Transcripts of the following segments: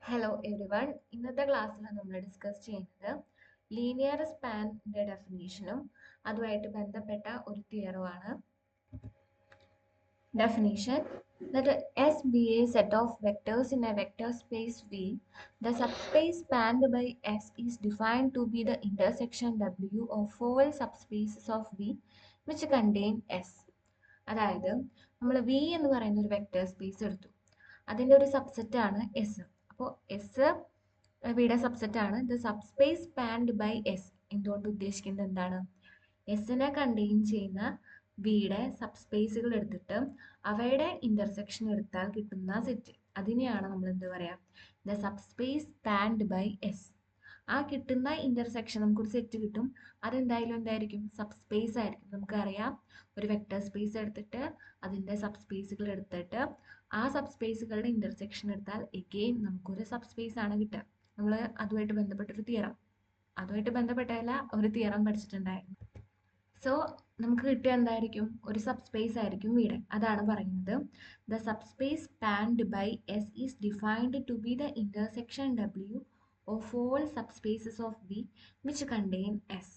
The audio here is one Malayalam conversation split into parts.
Hello every one. ഇന്നത്തെ ക്ലാസ്സിൽ നമ്മൾ ഡിസ്കസ് ചെയ്യുന്നത് ലീനിയർ സ്പാനിന്റെ ഡെഫിനീഷനും അതുമായിട്ട് ബന്ധപ്പെട്ട ഒരു തിയറുമാണ്. Definition that S be a set of vectors in a vector space V. The subspace spanned by S is defined to be the intersection W of all subspaces of V which contain S. അതായത് നമ്മൾ വി എന്ന് പറയുന്ന ഒരു വെക്റ്റർ സ്പേസ് എടുത്തു, അതിൻ്റെ ഒരു സബ്സെറ്റ് ആണ് എസ്. അപ്പോൾ എസ് വിയുടെ സബ്സെറ്റ് ആണ്. The subspace spanned by S എന്തുകൊണ്ട് ഉദ്ദേശിക്കുന്നത് എന്താണ്? എസിനെ കണ്ടെയ്ൻ ചെയ്യുന്ന വിയുടെ സബ്സ്പേസുകൾ എടുത്തിട്ട് അവയുടെ ഇന്റർസെക്ഷൻ എടുത്താൽ കിട്ടുന്ന സെറ്റ്, അതിനെയാണ് നമ്മൾ എന്ത് പറയാ? The subspace spanned by S. ആ കിട്ടുന്ന ഇന്റർസെക്ഷൻ നമുക്കൊരു സെറ്റ് കിട്ടും. അതെന്തായാലും എന്തായിരിക്കും? സബ്സ്പേസ് ആയിരിക്കും. നമുക്കറിയാം, ഒരു വെക്റ്റർ സ്പേസ് എടുത്തിട്ട് അതിൻ്റെ സബ്സ്പേസുകൾ എടുത്തിട്ട് ആ സബ്സ്പേസുകളുടെ ഇന്റർസെക്ഷൻ എടുത്താൽ എഗെയിൻ നമുക്കൊരു സബ്സ്പേസ് ആണ് കിട്ടുക. നമ്മൾ അതുമായിട്ട് ബന്ധപ്പെട്ടൊരു തിയറം, അതുമായിട്ട് ബന്ധപ്പെട്ടല്ല ഒരു തിയറം പഠിച്ചിട്ടുണ്ടായിരുന്നു. സോ നമുക്ക് കിട്ടിയ എന്തായിരിക്കും? ഒരു സബ്സ്പേസ് ആയിരിക്കും വീട്. അതാണ് പറയുന്നത് the subspace spanned by S is defined to be the intersection W of all subspaces of V which contain S.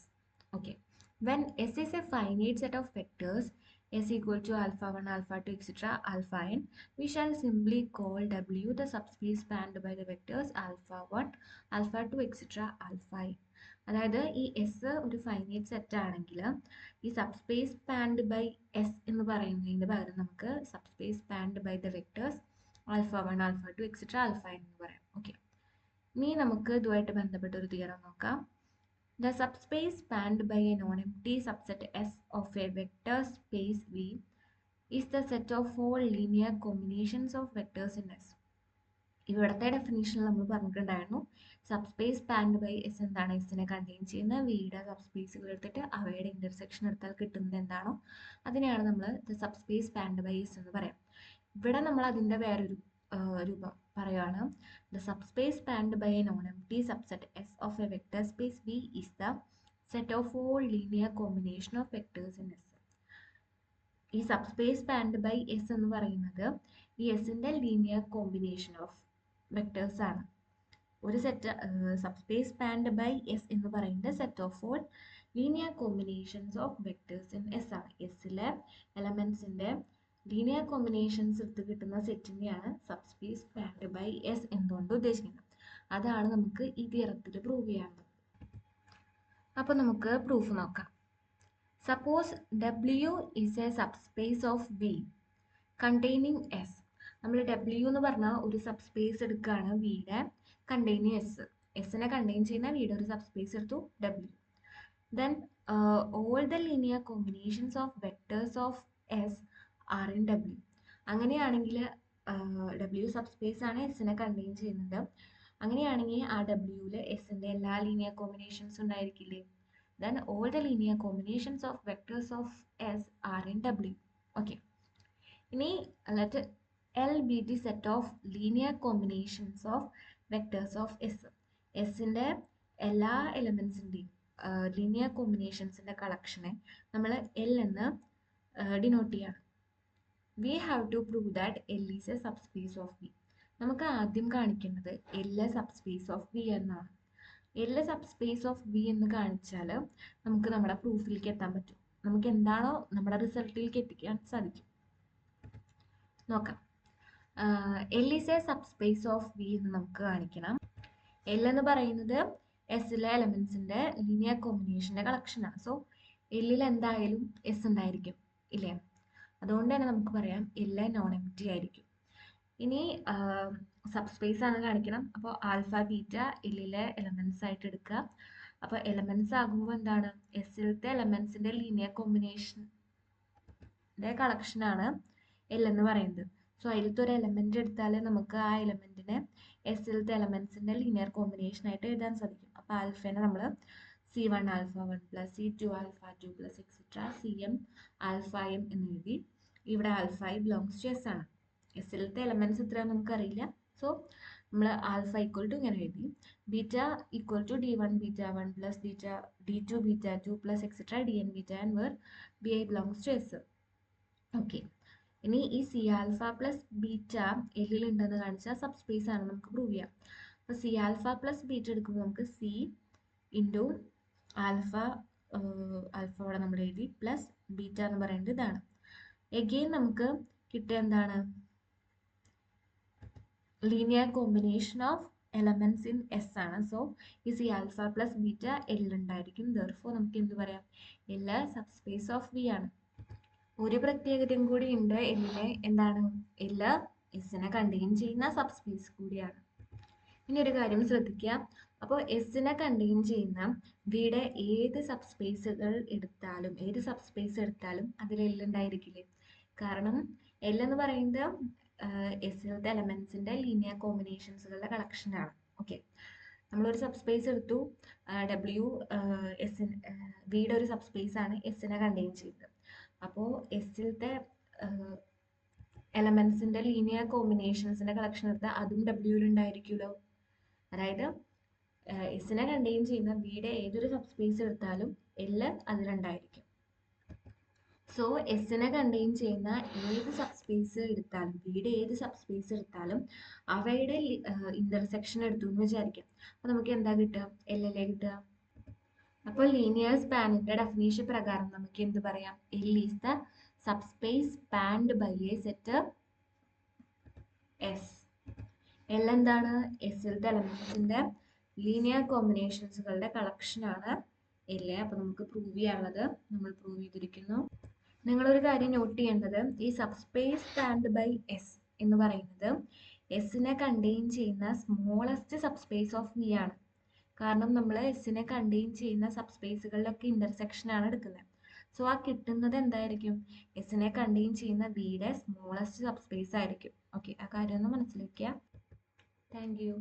Okay, when S is a finite set of vectors S equal to alpha 1, alpha 2, etc. alpha n, we shall simply call W the subspace spanned by the vectors alpha 1, alpha 2, etc. alpha n. അതായത് ഈ എസ് ഒരു ഫൈനൈറ്റ് സെറ്റ് ആണെങ്കിൽ ഈ സബ്സ്പേസ് സ്പാൻഡ് ബൈ എസ് എന്ന് പറയുന്നതിന് പകരം നമുക്ക് subspace spanned by the vectors alpha 1, alpha 2, etcetera alpha n എന്ന് പറയാം. ഓക്കെ, ഇനി നമുക്ക് ഇതുമായിട്ട് ബന്ധപ്പെട്ട ഒരു തിയറം നോക്കാം. The subspace spanned by a non-empty subset S of a vector space V is the set of all linear combinations of vectors in S. ഇവിടുത്തെ ഡെഫിനേഷനിൽ നമ്മൾ പറഞ്ഞിട്ടുണ്ടായിരുന്നു, സബ്സ്പേസ് സ്പാൻഡ് ബൈ എസ് എന്താണ്? എസിനെ കണ്ടെയ്ൻ ചെയ്യുന്ന വിയുടെ സബ്സ്പേസുകൾ എടുത്തിട്ട് അവയുടെ ഇന്റർസെക്ഷൻ എടുത്താൽ കിട്ടുന്നത് എന്താണോ അതിനെയാണ് നമ്മൾ the subspace spanned by S എന്ന് പറയാം. ഇവിടെ നമ്മൾ അതിൻ്റെ വേറൊരു രൂപം പറയുകയാണ്. The subspace spanned by a non-empty subset S of a vector space V is the set of all linear combination of vectors in S. ഈ സബ്സ്പേസ് സ്പാൻഡ് ബൈ എസ് എന്ന് പറയുന്നത് ഈ എസിൻ്റെ ലീനിയർ കോമ്പിനേഷൻ ഓഫ് വെക്ടേഴ്സ് ആണ്. ഒരു set subspace spanned by S എന്ന് പറയുന്നത് set of all linear combinations of vectors in S ആണ്. എസിലെ എലമെന്റ്സിന്റെ ലീനിയർ കോമ്പിനേഷൻസ് എടുത്ത് കിട്ടുന്ന സെറ്റിനെയാണ് സബ്സ്പേസ് സ്പാൻഡ് ബൈ എസ് എന്തുകൊണ്ട് ഉദ്ദേശിക്കുന്നത്. അതാണ് നമുക്ക് ഈ തിയറത്തിൽ പ്രൂവ് ചെയ്യാനുള്ളത്. അപ്പോൾ നമുക്ക് പ്രൂഫ് നോക്കാം. Suppose W is a subspace of V containing S. നമ്മൾ ഡബ്ല്യു എന്ന് പറഞ്ഞാൽ ഒരു സബ്സ്പേസ് എടുക്കുകയാണ്, വിയുടെ കണ്ടെയ്നിങ് എസ്. എസിനെ കണ്ടെയ്ൻ ചെയ്യുന്ന വിയുടെ ഒരു സബ്സ്പേസ് എടുത്തു W. Then all the linear combinations of vectors of S are in W. അങ്ങനെയാണെങ്കിൽ ഡബ്ല്യു സബ്സ്പേസ് ആണ്, എസിനെ കണ്ടെയ്ൻ ചെയ്യുന്നുണ്ട്. അങ്ങനെയാണെങ്കിൽ ആ ഡബ്ല്യൂവിൽ എസിൻ്റെ എല്ലാ ലീനിയർ കോമ്പിനേഷൻസ് ഉണ്ടായിരിക്കില്ലേ? Then all the linear combinations of vectors of S are in W. Okay, ഇനി let L be the set of linear combinations of vectors of S. എസിൻ്റെ എല്ലാ എലമെൻസിൻ്റെയും ലീനിയർ കോമ്പിനേഷൻസിൻ്റെ കളക്ഷനെ നമ്മൾ എൽ എന്ന് ഡിനോട്ട് ചെയ്യാണ്. We have to prove that L is a subspace of V. നമുക്ക് ആദ്യം കാണിക്കേണ്ടത് L സബ്സ്പേസ് ഓഫ് V എന്നാണ്. L സബ്സ്പേസ് ഓഫ് V എന്ന് കാണിച്ചാൽ നമുക്ക് നമ്മുടെ പ്രൂഫിലേക്ക് എത്താൻ പറ്റും. നമുക്ക് എന്താണോ നമ്മുടെ റിസൾട്ടിലേക്ക് എത്തിക്കാൻ സാധിക്കും. നോക്കാം. L is a subspace of V എന്ന് നമുക്ക് കാണിക്കണം. L എന്ന് പറയുന്നത് എസിലെ എലമെന്റ്സിന്റെ ലീനിയർ കോമ്പിനേഷന്റെ കളക്ഷനാണ്. സോ എല്ലിൽ എന്തായാലും എസ് ഉണ്ടായിരിക്കും, ഇല്ലേ? അതുകൊണ്ട് തന്നെ നമുക്ക് പറയാം എൽ നോൺ എംപ്റ്റി ആയിരിക്കും. ഇനി സബ്സ്പേസ് ആണ് കാണിക്കണം. അപ്പോൾ ആൽഫ ബീറ്റ എല്ലിലെ എലമെന്റ്സ് ആയിട്ട് എടുക്കുക. അപ്പോൾ എലമെന്റ്സ് ആകുമ്പോൾ എന്താണ്? എസിലത്തെ എലമെന്റ്സിന്റെ ലീനിയർ കോമ്പിനേഷന്റെ കളക്ഷനാണ് എൽ എന്ന് പറയുന്നത്. സോ അതിലത്തെ ഒരു എലമെന്റ് എടുത്താൽ നമുക്ക് ആ എലമെന്റിനെ എസിലത്തെ എലമെന്റ്സിന്റെ ലീനിയർ കോമ്പിനേഷൻ ആയിട്ട് എഴുതാൻ സാധിക്കും. അപ്പോൾ ആൽഫേനെ നമ്മൾ C1 alpha 1 plus C2 alpha 2 plus etc. Cm alpha m എന്ന് എഴുതി. ഇവിടെ alpha i belongs to S ആണ്. എസിലത്തെ എലമെന്റ്സ് ഇത്രയാണെന്ന് നമുക്കറിയില്ല. സോ നമ്മൾ ആൽഫ ഈക്വൽ ടു ഇങ്ങനെ എഴുതി. Beta equal to D1 beta 1 plus D2 beta 2 plus etc. Dn beta n where Bi belongs to S. Okay, ഇനി ഈ സി ആൽഫ പ്ലസ് ബീറ്റ എല്ലിൽ ഉണ്ടെന്ന് കാണിച്ചാൽ സബ് സ്പേസ് ആണ് നമുക്ക് പ്രൂവ് ചെയ്യാം. അപ്പോൾ സി ആൽഫ പ്ലസ് ബീറ്റ എടുക്കുമ്പോൾ നമുക്ക് സി ഇൻറ്റു ആൽഫ ആൽഫ ഇവിടെ നമ്മൾ എഴുതി പ്ലസ് ബീറ്റ എന്ന് പറയുന്നത് ഇതാണ്. എഗെയിൻ നമുക്ക് കിട്ടിയ എന്താണ് linear combination of elements in S ആണ്. സോ ഈ C alpha plus beta L ഉണ്ടായിരിക്കും. ദെർഫോർ നമുക്ക് എന്ത് പറയാം, L subspace of V ആണ്. ഒരു പ്രത്യേകതയും കൂടി ഉണ്ട് എല്ലിലെ, എന്താണ്, എൽ എസിനെ കണ്ടെയ്ൻ ചെയ്യുന്ന സബ് സ്പേസ് കൂടിയാണ്. ഇനി ഒരു കാര്യം ശ്രദ്ധിക്കുക, അപ്പോൾ എസിനെ കണ്ടെയ്ൻ ചെയ്യുന്ന വിയുടെ ഏത് സബ് സ്പേസുകൾ എടുത്താലും ഏത് സബ് സ്പേസ് എടുത്താലും അതിൽ എൽ ഉണ്ടായിരിക്കില്ലേ? കാരണം എൽ എന്ന് പറയുന്നത് എസിലത്തെ എലമെന്റ്സിന്റെ ലീനിയർ കോമ്പിനേഷൻസുകളുടെ കളക്ഷനാണ്. ഓക്കെ, നമ്മളൊരു സബ് സ്പേസ് എടുത്തു, ഡബ്ല്യു എസിന് വിയുടെ ഒരു സബ് സ്പേസ് ആണ് എസിനെ കണ്ടെയ്ൻ ചെയ്തത്. അപ്പോൾ എസിലത്തെ എലമെന്റ്സിന്റെ ലീനിയർ കോമ്പിനേഷൻസിന്റെ കളക്ഷൻ എടുത്താൽ അതും ഡബ്ല്യൂയിൽ ഉണ്ടായിരിക്കുമല്ലോ. അതായത് എസിനെ കണ്ടെയ്ൻ ചെയ്യുന്ന വിയുടെ ഏതൊരു സബ് സ്പേസ് എടുത്താലും എൽ അതിലുണ്ടായിരിക്കും. സോ എസിനെ കണ്ടെയ്ൻ ചെയ്യുന്ന ഏത് സബ് സ്പേസ് എടുത്താലും വിയുടെ ഏത് സബ് സ്പേസ് എടുത്താലും അവയുടെ ഇന്റർസെക്ഷൻ എടുത്തു എന്ന് വിചാരിക്കാം. അപ്പൊ നമുക്ക് എന്താ കിട്ടുക, എൽ അല്ലേ കിട്ടുക. അപ്പോൾ ലീനിയർ സ്പാനിന്റെ ഡെഫിനേഷൻ പ്രകാരം നമുക്ക് എന്ത് പറയാം, L is the subspace spanned by a set S. L എന്താണ്, എസിലത്തെ എലമെന്റ്സിന്റെ ലീനിയർ കോമ്പിനേഷൻസുകളുടെ കളക്ഷനാണ് എൽ. അപ്പൊ നമുക്ക് പ്രൂവ് ചെയ്യാനുള്ളത് നമ്മൾ പ്രൂവ് ചെയ്തിരിക്കുന്നു. നിങ്ങളൊരു കാര്യം നോട്ട് ചെയ്യേണ്ടത്, ഈ subspace spanned by S എന്ന് പറയുന്നത് എസിനെ കണ്ടെയ്ൻ ചെയ്യുന്ന smallest subspace of V ആണ്. കാരണം നമ്മൾ എസിനെ കണ്ടെയ്ൻ ചെയ്യുന്ന സബ് സ്പേസുകളിലൊക്കെ ഇന്റർസെക്ഷൻ ആണ് എടുക്കുന്നത്. സോ ആ കിട്ടുന്നത് എന്തായിരിക്കും, എസിനെ കണ്ടെയ്ൻ ചെയ്യുന്ന വിയുടെ സ്മോളസ്റ്റ് സബ് സ്പേസ് ആയിരിക്കും. ഓക്കെ, ആ കാര്യം ഒന്ന് മനസ്സിലാക്കുക. Thank you.